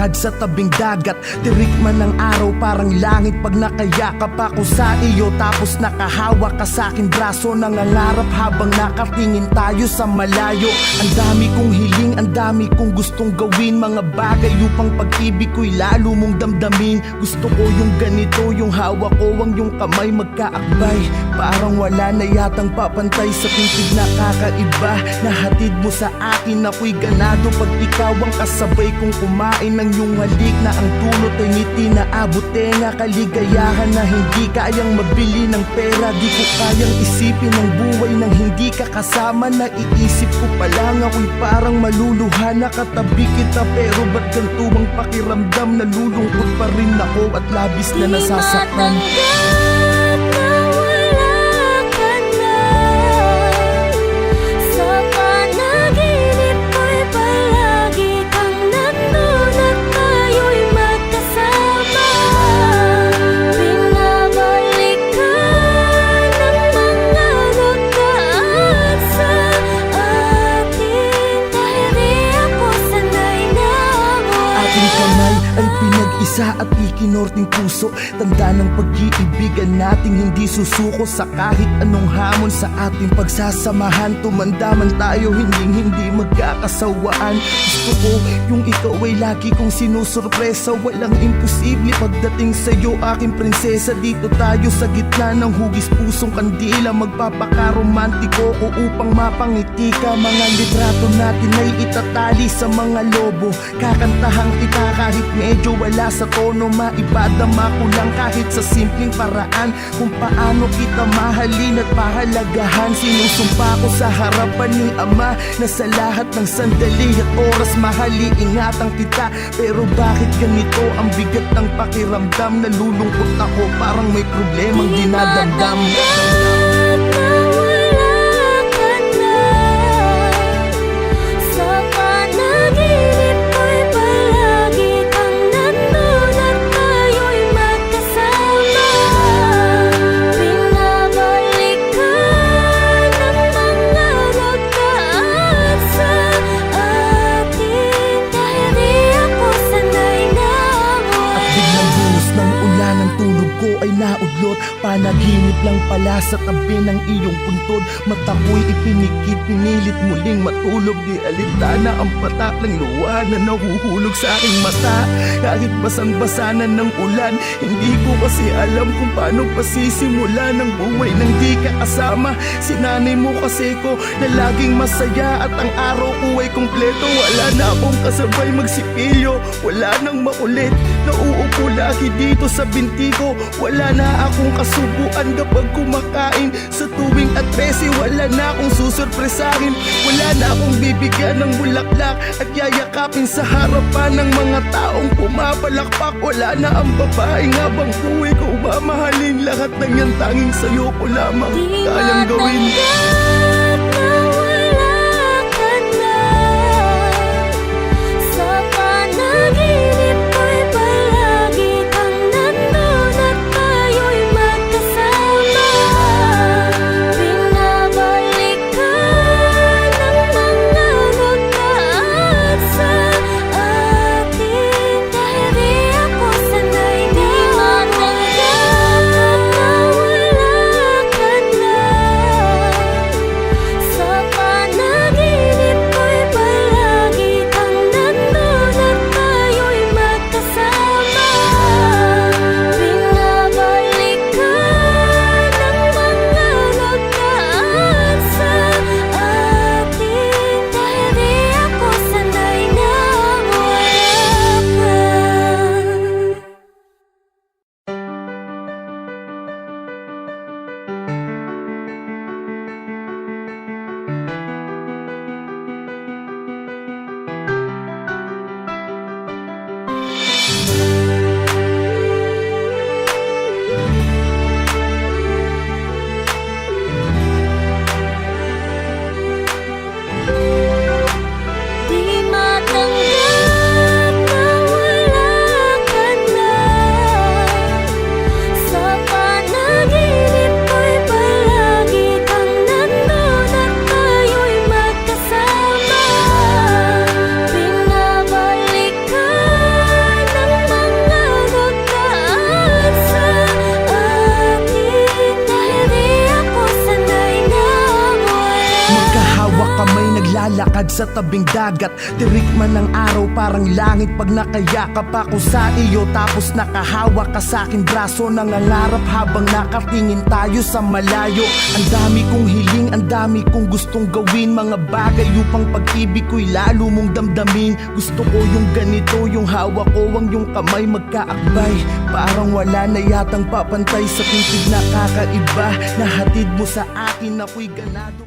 naglalakad sa tabing dagat. Tirik man ng araw parang langit pag nakayakap ako sa iyo. Tapos nakahawak ka sa aking braso, nangangarap habang nakatingin tayo sa malayo. Ang dami kong hiling, ang dami kong gustong gawin, mga bagay upang pag-ibig ko'y lalo mong damdamin. Gusto ko yung ganito, yung hawak ko ang yung kamay magkaakbay. Parang wala na yatang papantay sa pintig na kakaiba. Nahatid mo sa akin, ako'y ganado pag ikaw ang kasabay kong kumain ng iyong halik na ang dulot ay ngiti na abot tenga. Kaligayahan na hindi kayang mabili ng pera. Di ko kayang isipin ang buhay nang hindi ka kasama. Naiisip ko pa lang ako'y parang maluluha. Nakatabi kita pero ba't ganito ang pakiramdam? Nalulungkot pa rin ako at labis na nasasaktan. Isa at ikinorting puso, tanda ng pag-iibigan nating hindi susuko sa kahit anong hamon sa ating pagsasamahan. Tumanda man tayo, hindi magkakasawaan. Gusto ko yung ikaw ay lagi kong sinusurpresa. Walang imposible pagdating sa'yo, aking prinsesa. Dito tayo sa gitna ng hugis pusong kandila. Magpapaka-romantiko ko upang mapangiti ka. Mga litrato natin ay itatali sa mga lobo. Kakantahan kita kahit medyo wala sa tono, maipadama ko lang kahit sa simpleng paraan kung paano kita mahalin at pahalagahan. Sinusumpa ko sa harapan ni Ama na sa lahat ng sandali at oras mahali-ingatan kita. Pero bakit ganito ang bigat ng pakiramdam? Nalulungkot ako, parang may problemang dinadamdam. Ay naudlot, panaginip lang pala sa tabi ng iyong puntod. Mata ko'y ipinikit, pinilit muling matulog. Di alitana ang patak ng luha na nahuhulog sa aking mata. Kahit basang-basa na ng ulan, hindi ko kasi alam kung paano pasisimula ng buhay nang di ka kasama. Sinanay mo kasi ko na laging masaya at ang araw ko ay kumpleto. Wala na akong kasabay magsipilyo, wala nang makulit. Nauupo lagi dito sa binti ko. Wala na akong kasubuan kapag kumakain. Sa tuwing at 13, wala na akong susurpresahin. Wala na akong bibigyan ng bulaklak at yayakapin sa harapan ng mga taong pumapalakpak. Wala na ang babaeng habang buhay ko mamahalin. Lahat ng yan tanging sa'yo ko lamang kayang gawin. naglalakad sa tabing dagat. Tirik man ng araw parang langit pag nakayakap ako sa iyo. Tapos nakahawak ka sa akin braso, nangangarap habang nakatingin tayo sa malayo. Ang dami kong hiling, ang dami kong gustong gawin, mga bagay upang pag-ibig ko'y lalo mong damdamin. Gusto ko yung ganito, yung hawak ko ang yung kamay magkaakbay. Parang wala na yatang papantay sa tintig na kakaiba. Nahatid mo sa akin ako'y ganado.